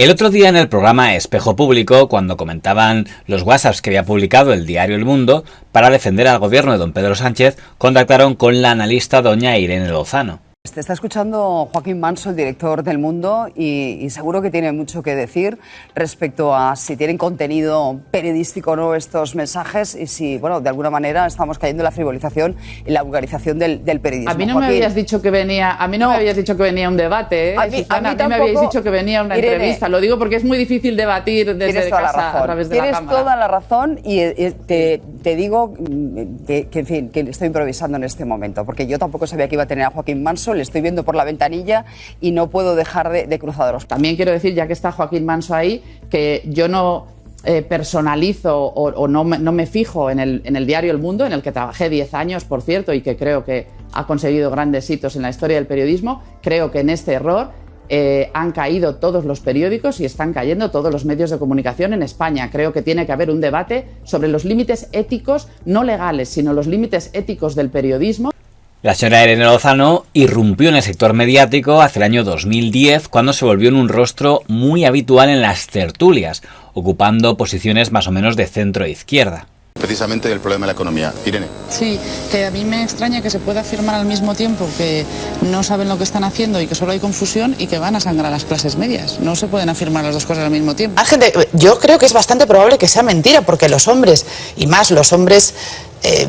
El otro día en el programa Espejo Público, cuando comentaban los WhatsApps que había publicado el diario El Mundo para defender al gobierno de don Pedro Sánchez, contactaron con la analista doña Irene Lozano. Te está escuchando Joaquín Manso, el director del Mundo, y seguro que tiene mucho que decir respecto a si tienen contenido periodístico o no estos mensajes y si, bueno, de alguna manera estamos cayendo en la frivolización y la vulgarización del periodismo. A mí no me habías dicho que venía, me habías dicho que venía un debate, Susana, a mí me habíais dicho que venía una entrevista. Lo digo porque es muy difícil debatir desde casa a través de la cámara. Tienes toda la razón y te digo que, en fin, que estoy improvisando en este momento, porque yo tampoco sabía que iba a tener a Joaquín Manso. Le estoy viendo por la ventanilla y no puedo dejar de cruzaros. También quiero decir, ya que está Joaquín Manso ahí, que yo no personalizo o no me fijo en el diario El Mundo, en el que trabajé 10 años, por cierto, y que creo que ha conseguido grandes hitos en la historia del periodismo. Creo que en este error han caído todos los periódicos y están cayendo todos los medios de comunicación en España. Creo que tiene que haber un debate sobre los límites éticos, no legales, sino los límites éticos del periodismo. La señora Irene Lozano irrumpió en el sector mediático hacia el año 2010, cuando se volvió en un rostro muy habitual en las tertulias, ocupando posiciones más o menos de centro-izquierda. Precisamente el problema de la economía. Irene. Sí, que a mí me extraña que se pueda afirmar al mismo tiempo que no saben lo que están haciendo y que solo hay confusión y que van a sangrar a las clases medias. No se pueden afirmar las dos cosas al mismo tiempo. Yo creo que es bastante probable que sea mentira, porque los hombres, y más los hombres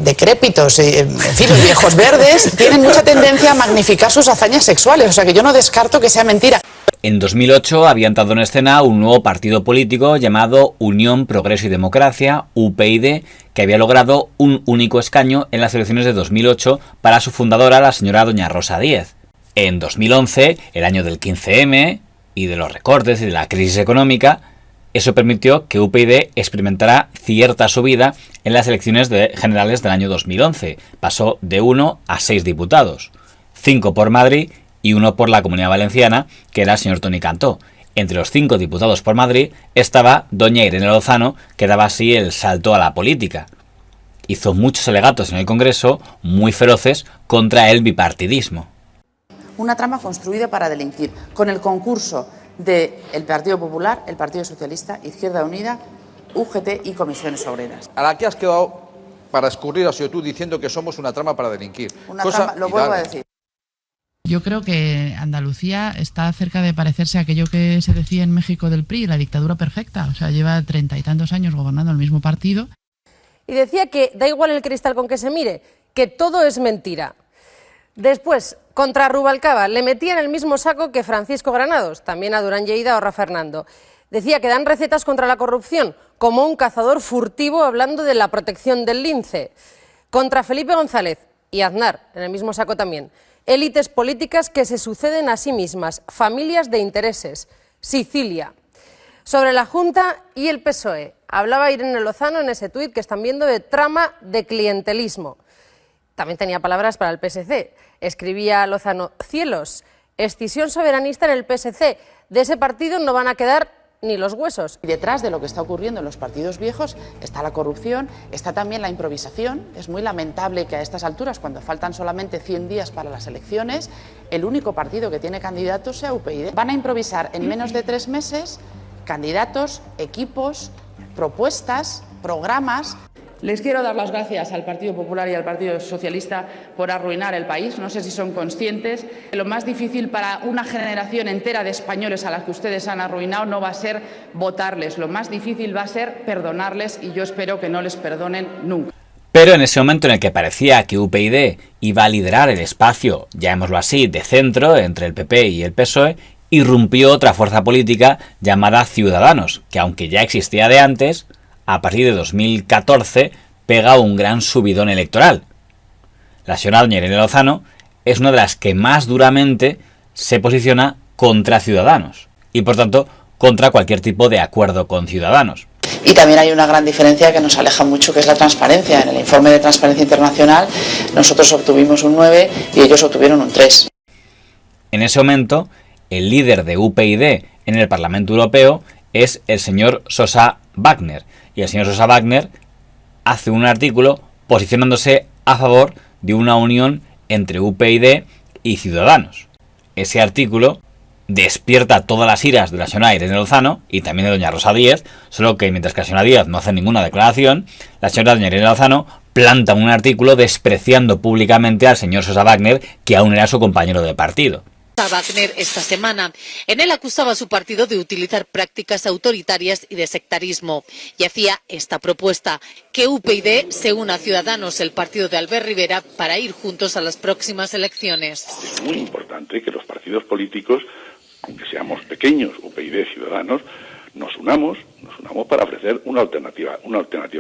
decrépitos, en fin, los viejos verdes, tienen mucha tendencia a magnificar sus hazañas sexuales. O sea que yo no descarto que sea mentira. En 2008 había entrado en escena un nuevo partido político llamado Unión, Progreso y Democracia, UPyD, que había logrado un único escaño en las elecciones de 2008 para su fundadora, la señora doña Rosa Díez. En 2011, el año del 15M y de los recortes y de la crisis económica, eso permitió que UPyD experimentara cierta subida en las elecciones generales del año 2011. Pasó de 1 a 6 diputados, 5 por Madrid y 1 por la Comunidad Valenciana, que era el señor Toni Cantó. Entre los 5 diputados por Madrid estaba doña Irene Lozano, que daba así el salto a la política. Hizo muchos alegatos en el Congreso muy feroces contra el bipartidismo. Una trama construida para delinquir, con el concurso del Partido Popular, el Partido Socialista, Izquierda Unida, UGT y Comisiones Obreras. A la que has quedado para escurrir has sido tú diciendo que somos una trama para delinquir. Lo vuelvo a decir. Yo creo que Andalucía está cerca de parecerse a aquello que se decía en México del PRI, la dictadura perfecta. O sea, lleva 30 y tantos años gobernando el mismo partido. Y decía que da igual el cristal con que se mire, que todo es mentira. Después, contra Rubalcaba, le metía en el mismo saco que Francisco Granados, también a Durán Lleida o Rafa Hernando. Decía que dan recetas contra la corrupción, como un cazador furtivo hablando de la protección del lince. Contra Felipe González y Aznar, en el mismo saco también. Élites políticas que se suceden a sí mismas, familias de intereses. Sicilia. Sobre la Junta y el PSOE, hablaba Irene Lozano en ese tuit que están viendo de trama de clientelismo. También tenía palabras para el PSC. Escribía Lozano: cielos, escisión soberanista en el PSC. De ese partido no van a quedar ni los huesos. Y detrás de lo que está ocurriendo en los partidos viejos está la corrupción, está también la improvisación. Es muy lamentable que a estas alturas, cuando faltan solamente 100 días para las elecciones, el único partido que tiene candidatos sea UPyD. Van a improvisar en menos de 3 meses candidatos, equipos, propuestas, programas. Les quiero dar las gracias al Partido Popular y al Partido Socialista por arruinar el país. No sé si son conscientes. Lo más difícil para una generación entera de españoles a la que ustedes han arruinado no va a ser votarles. Lo más difícil va a ser perdonarles y yo espero que no les perdonen nunca. Pero en ese momento en el que parecía que UPyD iba a liderar el espacio, llamémoslo así, de centro entre el PP y el PSOE, irrumpió otra fuerza política llamada Ciudadanos, que aunque ya existía de antes, a partir de 2014 pega un gran subidón electoral. La señora doña Irene Lozano es una de las que más duramente se posiciona contra Ciudadanos y por tanto contra cualquier tipo de acuerdo con Ciudadanos. Y también hay una gran diferencia que nos aleja mucho, que es la transparencia. En el informe de Transparencia Internacional nosotros obtuvimos un 9 y ellos obtuvieron un 3. En ese momento, el líder de UPyD en el Parlamento Europeo es el señor Sosa Wagner. Y el señor Sosa Wagner hace un artículo posicionándose a favor de una unión entre UPyD y Ciudadanos. Ese artículo despierta todas las iras de la señora Irene Lozano y también de doña Rosa Díez, solo que mientras que la señora Díez no hace ninguna declaración, la señora doña Irene Lozano planta un artículo despreciando públicamente al señor Sosa Wagner, que aún era su compañero de partido. Wagner esta semana. En él acusaba a su partido de utilizar prácticas autoritarias y de sectarismo y hacía esta propuesta, que UPyD se una a Ciudadanos, el partido de Albert Rivera, para ir juntos a las próximas elecciones. Es muy importante que los partidos políticos, aunque seamos pequeños, UPyD, Ciudadanos, nos unamos para ofrecer una alternativa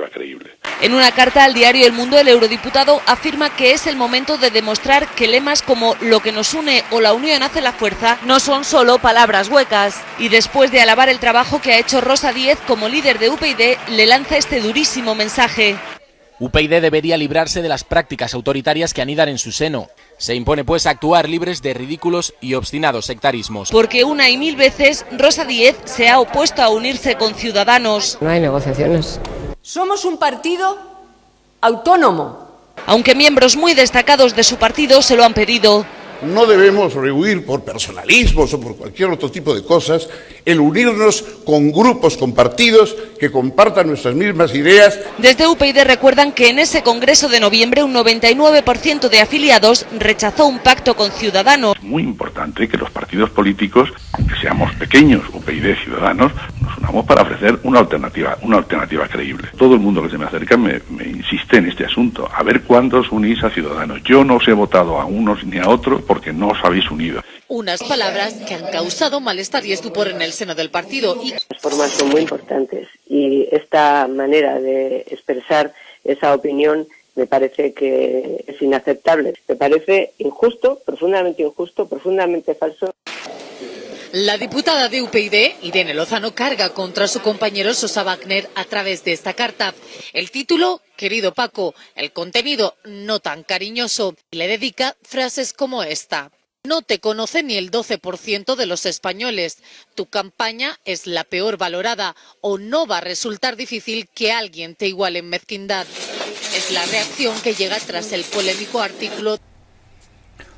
creíble. En una carta al diario El Mundo, el eurodiputado afirma que es el momento de demostrar que lemas como lo que nos une o la unión hace la fuerza no son solo palabras huecas. Y después de alabar el trabajo que ha hecho Rosa Díez como líder de UPyD, le lanza este durísimo mensaje. UPyD debería librarse de las prácticas autoritarias que anidan en su seno. Se impone pues actuar libres de ridículos y obstinados sectarismos. Porque una y mil veces Rosa Díez se ha opuesto a unirse con Ciudadanos. No hay negociaciones. Somos un partido autónomo. Aunque miembros muy destacados de su partido se lo han pedido. No debemos rehuir por personalismos o por cualquier otro tipo de cosas el unirnos con grupos, con partidos que compartan nuestras mismas ideas. Desde UPyD recuerdan que en ese congreso de noviembre un 99% de afiliados rechazó un pacto con Ciudadanos. Es muy importante que los partidos políticos, aunque seamos pequeños, UPyD, Ciudadanos, nos unamos para ofrecer una alternativa creíble. Todo el mundo que se me acerca me insiste en este asunto. A ver cuándo os unís a Ciudadanos. Yo no os he votado a unos ni a otros porque no os habéis unido. Unas palabras que han causado malestar y estupor en el seno del partido. Las formas son muy importantes y esta manera de expresar esa opinión me parece que es inaceptable. Me parece injusto, profundamente falso. La diputada de UPyD, Irene Lozano, carga contra su compañero Sosa Wagner a través de esta carta. El título, querido Paco, el contenido no tan cariñoso, y le dedica frases como esta. No te conoce ni el 12% de los españoles. Tu campaña es la peor valorada o no va a resultar difícil que alguien te iguale en mezquindad. Es la reacción que llega tras el polémico artículo.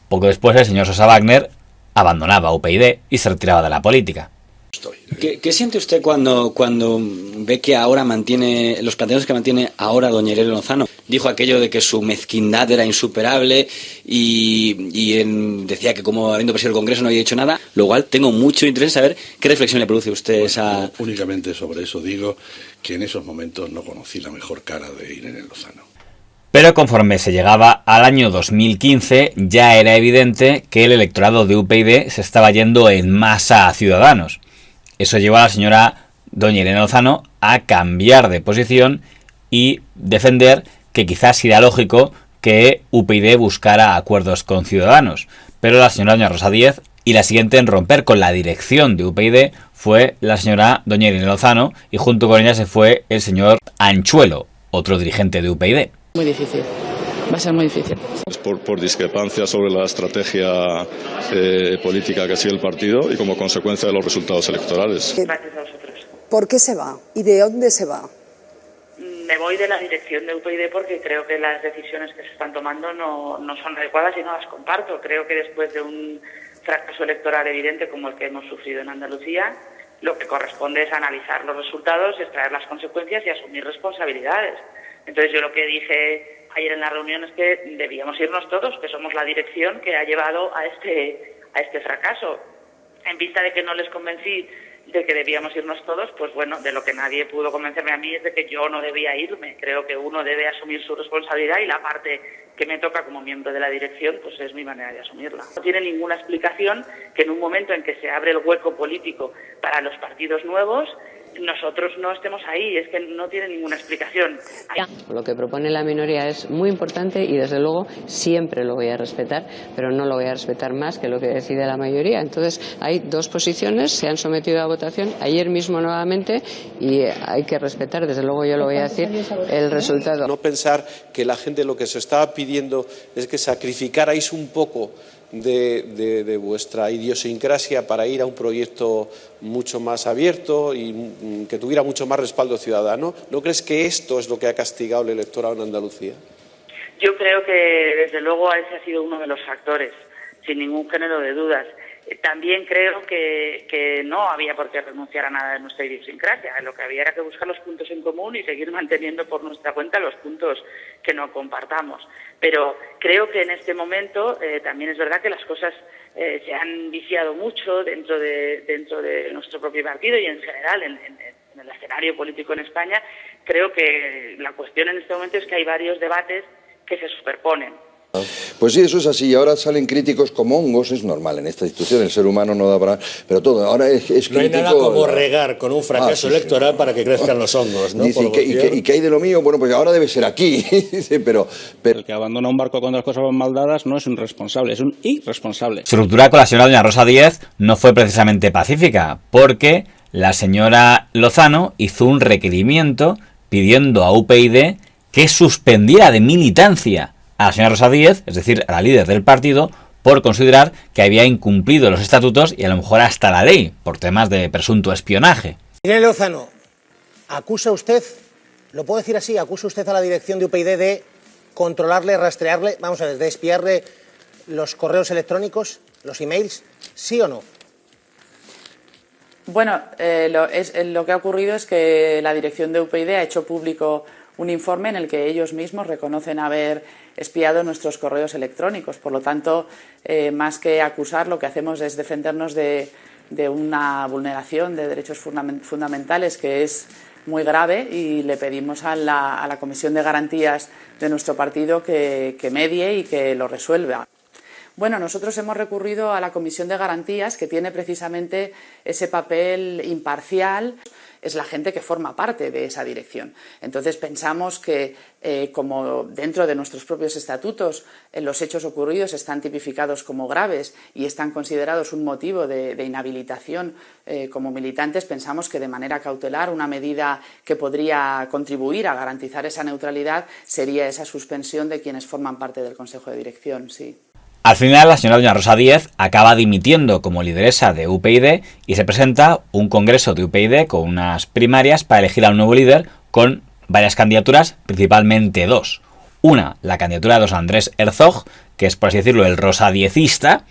Poco después el señor Sosa Wagner abandonaba UPyD y se retiraba de la política. ¿Qué siente usted cuando ve que ahora mantiene los planteamientos que mantiene ahora doña Irene Lozano? Dijo aquello de que su mezquindad era insuperable y decía que como habiendo presidido el Congreso no había dicho nada, lo cual tengo mucho interés en saber qué reflexión le produce a usted esa... Únicamente sobre eso digo que en esos momentos no conocí la mejor cara de Irene Lozano. Pero conforme se llegaba al año 2015 ya era evidente que el electorado de UPyD se estaba yendo en masa a Ciudadanos. Eso llevó a la señora doña Irene Lozano a cambiar de posición y defender que quizás era lógico que UPyD buscara acuerdos con Ciudadanos. Pero la señora doña Rosa Díez y la siguiente en romper con la dirección de UPyD fue la señora doña Irene Lozano y junto con ella se fue el señor Anchuelo, otro dirigente de UPyD. Muy difícil, va a ser muy difícil. Por discrepancia sobre la estrategia política que sigue el partido y como consecuencia de los resultados electorales. Gracias a vosotros. ¿Por qué se va? ¿Y de dónde se va? Me voy de la dirección de UPyD porque creo que las decisiones que se están tomando no son adecuadas y no las comparto. Creo que después de un fracaso electoral evidente como el que hemos sufrido en Andalucía, lo que corresponde es analizar los resultados, extraer las consecuencias y asumir responsabilidades. Entonces yo lo que dije ayer en la reunión es que debíamos irnos todos, que somos la dirección que ha llevado a este fracaso. En vista de que no les convencí de que debíamos irnos todos, pues bueno, de lo que nadie pudo convencerme a mí es de que yo no debía irme. Creo que uno debe asumir su responsabilidad y la parte que me toca como miembro de la dirección, pues es mi manera de asumirla. No tiene ninguna explicación que en un momento en que se abre el hueco político para los partidos nuevos, nosotros no estemos ahí, es que no tiene ninguna explicación. Lo que propone la minoría es muy importante y desde luego siempre lo voy a respetar, pero no lo voy a respetar más que lo que decide la mayoría. Entonces hay dos posiciones, se han sometido a votación ayer mismo nuevamente y hay que respetar, desde luego yo lo voy a decir, el resultado. No pensar que la gente lo que se estaba pidiendo es que sacrificarais un poco de vuestra idiosincrasia para ir a un proyecto mucho más abierto y que tuviera mucho más respaldo ciudadano. ¿No crees que esto es lo que ha castigado el electorado en Andalucía? Yo creo que desde luego ese ha sido uno de los factores, sin ningún género de dudas. También creo que no había por qué renunciar a nada de nuestra idiosincrasia. Lo que había era que buscar los puntos en común y seguir manteniendo por nuestra cuenta los puntos que no compartamos. Pero creo que en este momento también es verdad que las cosas se han viciado mucho dentro de nuestro propio partido y en general en el escenario político en España. Creo que la cuestión en este momento es que hay varios debates que se superponen. Pues sí, eso es así. Ahora salen críticos como hongos, es normal en esta institución, el ser humano no da para... Pero todo, ahora es crítico... No hay nada como regar con un fracaso electoral para que crezcan los hongos, ¿no? Dice, ¿y qué hay de lo mío? Bueno, pues ahora debe ser aquí. pero... El que abandona un barco cuando las cosas van mal dadas no es un responsable, es un irresponsable. Su ruptura con la señora doña Rosa Díez no fue precisamente pacífica, porque la señora Lozano hizo un requerimiento pidiendo a UPyD que suspendiera de militancia a la señora Rosa Díez, es decir, a la líder del partido, por considerar que había incumplido los estatutos y a lo mejor hasta la ley, por temas de presunto espionaje. Irene Lozano, acusa usted, lo puedo decir así, acusa usted a la dirección de UPyD de controlarle, rastrearle, vamos a ver, de espiarle los correos electrónicos, los emails, ¿sí o no? Bueno, lo que ha ocurrido es que la dirección de UPyD ha hecho público un informe en el que ellos mismos reconocen haber espiado nuestros correos electrónicos. Por lo tanto, más que acusar, lo que hacemos es defendernos de una vulneración de derechos fundamentales que es muy grave y le pedimos a la Comisión de Garantías de nuestro partido que medie y que lo resuelva. Bueno, nosotros hemos recurrido a la Comisión de Garantías, que tiene precisamente ese papel imparcial. Es la gente que forma parte de esa dirección. Entonces pensamos que como dentro de nuestros propios estatutos los hechos ocurridos están tipificados como graves y están considerados un motivo de inhabilitación como militantes, pensamos que de manera cautelar una medida que podría contribuir a garantizar esa neutralidad sería esa suspensión de quienes forman parte del Consejo de Dirección, sí. Al final, la señora doña Rosa Díez acaba dimitiendo como lideresa de UPyD y se presenta un congreso de UPyD con unas primarias para elegir a un nuevo líder con varias candidaturas, principalmente dos. Una, la candidatura de don Andrés Herzog, que es, por así decirlo, el rosadiezista,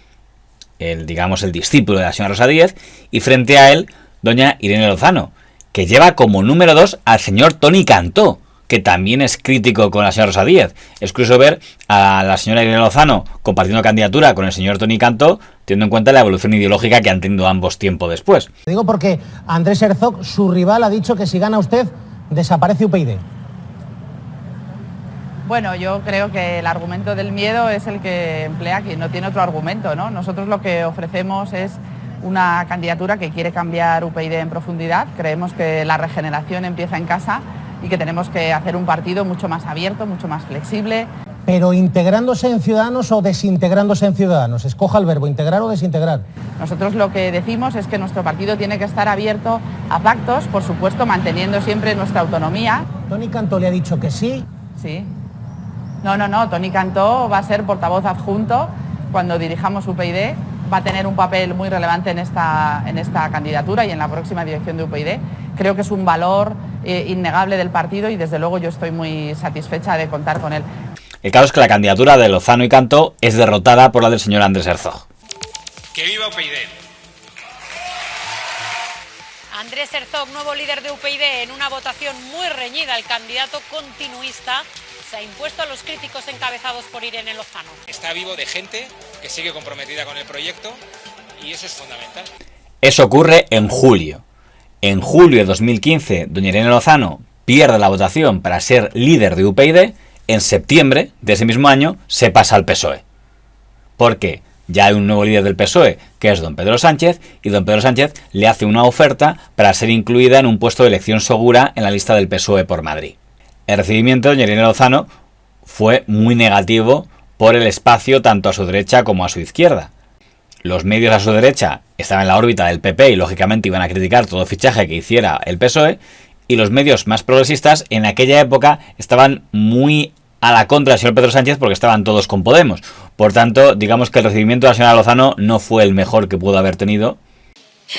el discípulo de la señora Rosa Díez, y frente a él, doña Irene Lozano, que lleva como número 2 al señor Toni Cantó, que también es crítico con la señora Rosa Díez. Es curioso ver a la señora Irene Lozano compartiendo candidatura con el señor Toni Cantó, teniendo en cuenta la evolución ideológica que han tenido ambos tiempo después. Digo porque Andrés Herzog, su rival, ha dicho que si gana usted, desaparece UPyD. Bueno, yo creo que el argumento del miedo es el que emplea quien no tiene otro argumento, ¿no? Nosotros lo que ofrecemos es una candidatura que quiere cambiar UPyD en profundidad. Creemos que la regeneración empieza en casa y que tenemos que hacer un partido mucho más abierto, mucho más flexible. Pero integrándose en Ciudadanos o desintegrándose en Ciudadanos, escoja el verbo, integrar o desintegrar. Nosotros lo que decimos es que nuestro partido tiene que estar abierto a pactos, por supuesto manteniendo siempre nuestra autonomía. ¿Toni Cantó le ha dicho que sí? Sí. No, Toni Cantó va a ser portavoz adjunto cuando dirijamos UPyD, va a tener un papel muy relevante en esta candidatura y en la próxima dirección de UPyD. Creo que es un valor innegable del partido y desde luego yo estoy muy satisfecha de contar con él. El caso es que la candidatura de Lozano y Cantó es derrotada por la del señor Andrés Herzog. ¡Que viva UPyD! Andrés Herzog, nuevo líder de UPyD, en una votación muy reñida, el candidato continuista se ha impuesto a los críticos encabezados por Irene Lozano. Está vivo de gente que sigue comprometida con el proyecto y eso es fundamental. Eso ocurre en julio. En julio de 2015, doña Irene Lozano pierde la votación para ser líder de UPyD. En septiembre de ese mismo año se pasa al PSOE. Porque ya hay un nuevo líder del PSOE, que es don Pedro Sánchez, y don Pedro Sánchez le hace una oferta para ser incluida en un puesto de elección segura en la lista del PSOE por Madrid. El recibimiento de doña Irene Lozano fue muy negativo por el espacio tanto a su derecha como a su izquierda. Los medios a su derecha estaban en la órbita del PP y lógicamente iban a criticar todo fichaje que hiciera el PSOE, y los medios más progresistas en aquella época estaban muy a la contra del señor Pedro Sánchez porque estaban todos con Podemos. Por tanto, digamos que el recibimiento de la señora Lozano no fue el mejor que pudo haber tenido.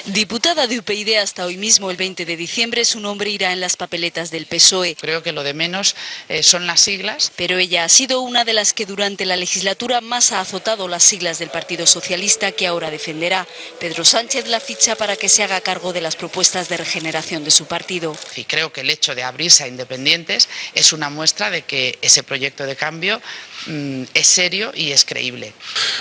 Diputada de UPyD hasta hoy mismo, el 20 de diciembre, su nombre irá en las papeletas del PSOE. Creo que lo de menos son las siglas. Pero ella ha sido una de las que durante la legislatura más ha azotado las siglas del Partido Socialista, que ahora defenderá. Pedro Sánchez la ficha para que se haga cargo de las propuestas de regeneración de su partido. Y creo que el hecho de abrirse a independientes es una muestra de que ese proyecto de cambio es serio y es creíble.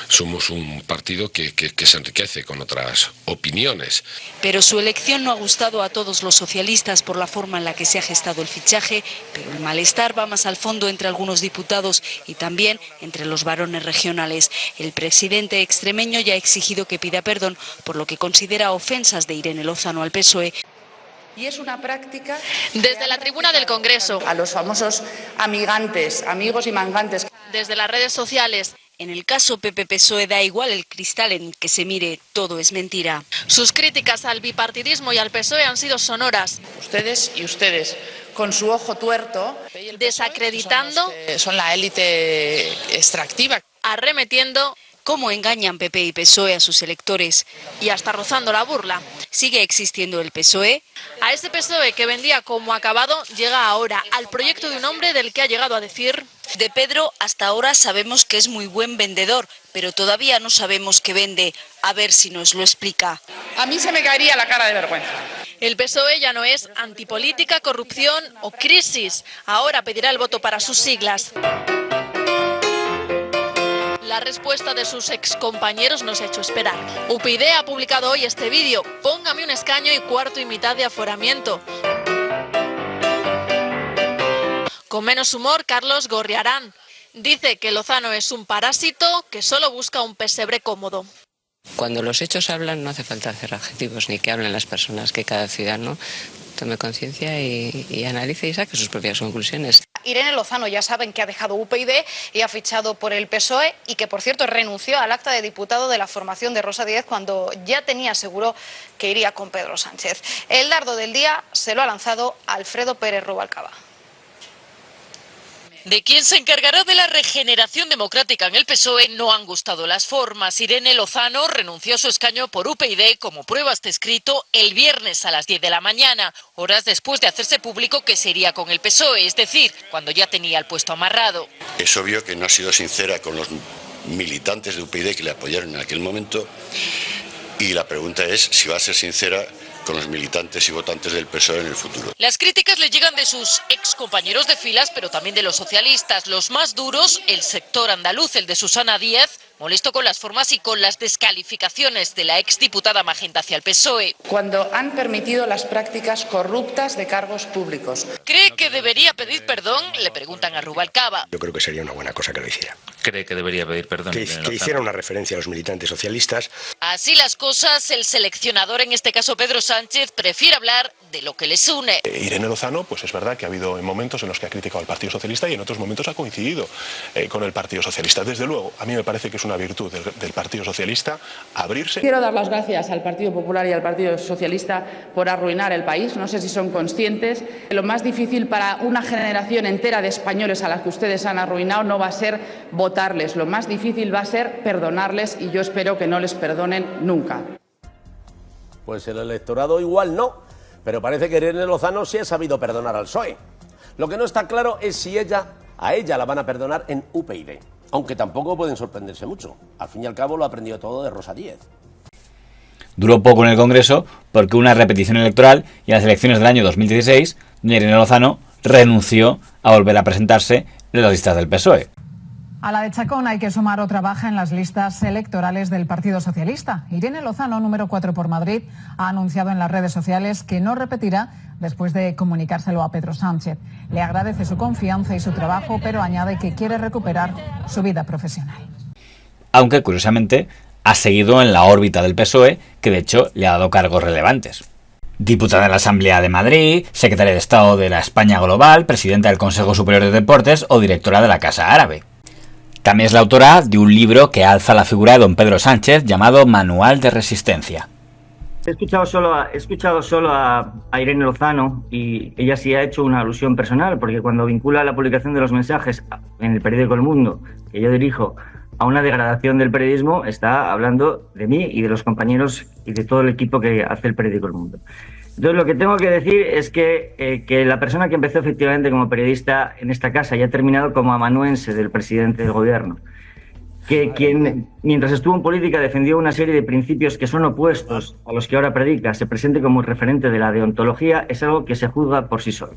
Somos un partido que se enriquece con otras opiniones. Pero su elección no ha gustado a todos los socialistas por la forma en la que se ha gestado el fichaje, pero el malestar va más al fondo entre algunos diputados y también entre los varones regionales. El presidente extremeño ya ha exigido que pida perdón por lo que considera ofensas de Irene Lozano al PSOE. Y es una práctica Desde la tribuna del Congreso, a los famosos amigantes, amigos y mangantes. desde las redes sociales. En el caso PP-PSOE da igual el cristal en que se mire, todo es mentira. Sus críticas al bipartidismo y al PSOE han sido sonoras. Ustedes y ustedes, con su ojo tuerto, desacreditando, son la élite extractiva, arremetiendo, ¿Cómo engañan PP y PSOE a sus electores? y hasta rozando la burla. ¿Sigue existiendo el PSOE? A ese PSOE que vendía como acabado llega ahora al proyecto de un hombre del que ha llegado a decir: De Pedro hasta ahora sabemos que es muy buen vendedor, pero todavía no sabemos qué vende. A ver si nos lo explica. a mí se me caería la cara de vergüenza. el PSOE ya no es antipolítica, corrupción o crisis. Ahora pedirá el voto para sus siglas. La respuesta de sus excompañeros no se ha hecho esperar. UPyD ha publicado hoy este vídeo: póngame un escaño y cuarto y mitad de aforamiento. Con menos humor, Carlos Gorriarán dice que Lozano es un parásito que solo busca un pesebre cómodo. Cuando los hechos hablan no hace falta hacer adjetivos ni que hablen las personas, que cada ciudadano tome conciencia y analice y saque sus propias conclusiones. Irene Lozano ya saben que ha dejado UPyD y ha fichado por el PSOE y que, por cierto, renunció al acta de diputado de la formación de Rosa Díez cuando ya tenía seguro que iría con Pedro Sánchez. El dardo del día se lo ha lanzado Alfredo Pérez Rubalcaba. De quien se encargará de la regeneración democrática en el PSOE no han gustado las formas. Irene Lozano renunció a su escaño por UPyD, como prueba está escrito, el viernes a las 10 de la mañana, horas después de hacerse público que se iría con el PSOE, es decir, cuando ya tenía el puesto amarrado. Es obvio que no ha sido sincera con los militantes de UPyD que le apoyaron en aquel momento, y la pregunta es si va a ser sincera con los militantes y votantes del PSOE en el futuro. Las críticas le llegan de sus excompañeros de filas, pero también de los socialistas. Los más duros, el sector andaluz, el de Susana Díaz, molesto con las formas y con las descalificaciones de la exdiputada Magenta hacia el PSOE. Cuando han permitido las prácticas corruptas de cargos públicos. ¿Cree que debería pedir perdón? Le preguntan a Rubalcaba. Yo creo que sería una buena cosa que lo hiciera. ¿Cree que debería pedir perdón? Que hiciera una referencia a los militantes socialistas. Así las cosas, el seleccionador, en este caso Pedro Sánchez, prefiere hablar de lo que les une. Irene Lozano, pues es verdad que ha habido momentos en los que ha criticado al Partido Socialista y en otros momentos ha coincidido con el Partido Socialista. Desde luego, a mí me parece que es una virtud del Partido Socialista abrirse. Quiero dar las gracias al Partido Popular y al Partido Socialista por arruinar el país. No sé si son conscientes. Lo más difícil para una generación entera de españoles a la que ustedes han arruinado no va a ser votarles. Lo más difícil va a ser perdonarles y yo espero que no les perdonen nunca. Pues el electorado igual no, pero parece que Irene Lozano sí ha sabido perdonar al PSOE. Lo que no está claro es si a ella la van a perdonar en UPyD, aunque tampoco pueden sorprenderse mucho. Al fin y al cabo lo ha aprendido todo de Rosa Díez. Duró poco en el Congreso porque una repetición electoral y en las elecciones del año 2016, Irene Lozano renunció a volver a presentarse en las listas del PSOE. A la de Chacón hay que sumar otra baja en las listas electorales del Partido Socialista. Irene Lozano, número 4 por Madrid, ha anunciado en las redes sociales que no repetirá después de comunicárselo a Pedro Sánchez. Le agradece su confianza y su trabajo, pero añade que quiere recuperar su vida profesional. Aunque, curiosamente, ha seguido en la órbita del PSOE, que de hecho le ha dado cargos relevantes. Diputada en la Asamblea de Madrid, secretaria de Estado de la España Global, presidenta del Consejo Superior de Deportes o directora de la Casa Árabe. También es la autora de un libro que alza la figura de don Pedro Sánchez llamado Manual de Resistencia. He escuchado solo a Irene Lozano y ella sí ha hecho una alusión personal, porque cuando vincula la publicación de los mensajes en el periódico El Mundo, que yo dirijo, a una degradación del periodismo, está hablando de mí y de los compañeros y de todo el equipo que hace el periódico El Mundo. Entonces, lo que tengo que decir es que la persona que empezó efectivamente como periodista en esta casa y ha terminado como amanuense del presidente del gobierno, que quien, mientras estuvo en política, defendió una serie de principios que son opuestos a los que ahora predica, se presente como referente de la deontología, es algo que se juzga por sí solo.